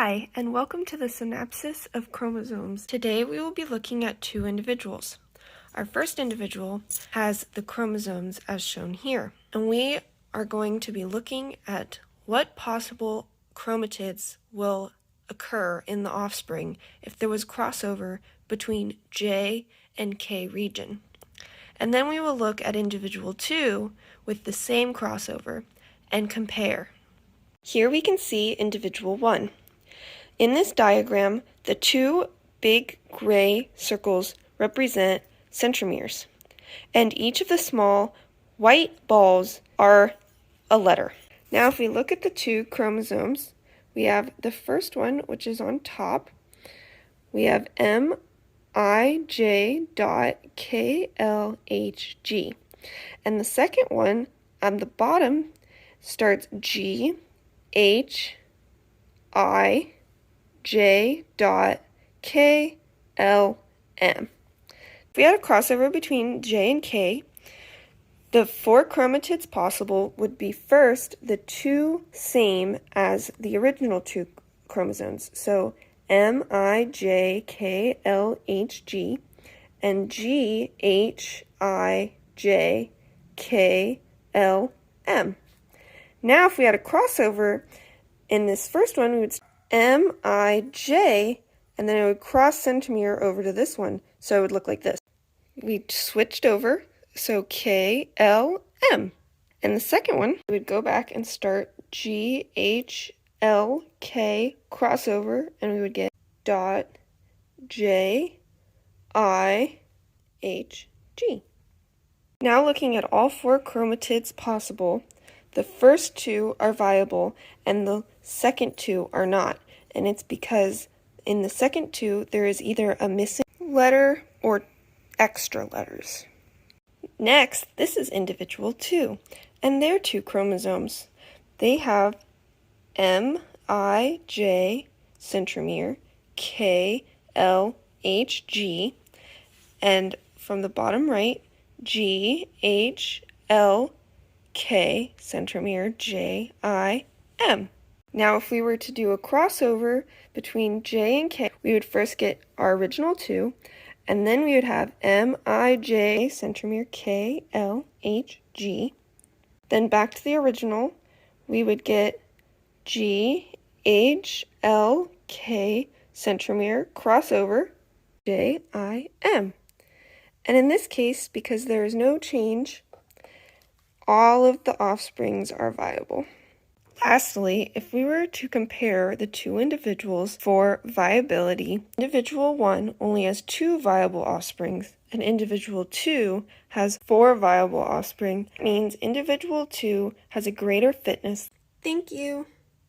Hi, and welcome to the synopsis of chromosomes. Today we will be looking at two individuals. Our first individual has the chromosomes as shown here, and we are going to be looking at what possible chromatids will occur in the offspring if there was crossover between J and K region. And then we will look at individual 2 with the same crossover and compare. Here we can see individual 1. In this diagram, the two big gray circles represent centromeres, and each of the small white balls are a letter. Now if we look at the two chromosomes, we have the first one, which is on top. We have MIJ.KLHG, and the second one on the bottom starts GHI J.KLM. If we had a crossover between J and K, the four chromatids possible would be first the two same as the original two chromosomes, so MIJKLHG and GHIJKLM. Now if we had a crossover in this first one, we would MIJ, and then it would cross centromere over to this one, so it would look like this. We switched over, so KLM. And the second one, we would go back and start GHLK crossover, and we would get .JIHG. Now looking at all four chromatids possible, the first two are viable and the second two are not, and it's because in the second two there is either a missing letter or extra letters. Next, this is individual 2, and their two chromosomes. They have MIJ centromere KLHG, and from the bottom right, GHL K centromere JIM. Now if we were to do a crossover between J and K, we would first get our original 2, and then we would have MIJ centromere KLHG. Then back to the original, we would get GHLK centromere crossover JIM. And in this case, because there is no change, all of the offsprings are viable. Lastly, if we were to compare the two individuals for viability, individual 1 only has 2 viable offsprings, and individual 2 has 4 viable offspring. It means individual 2 has a greater fitness. Thank you.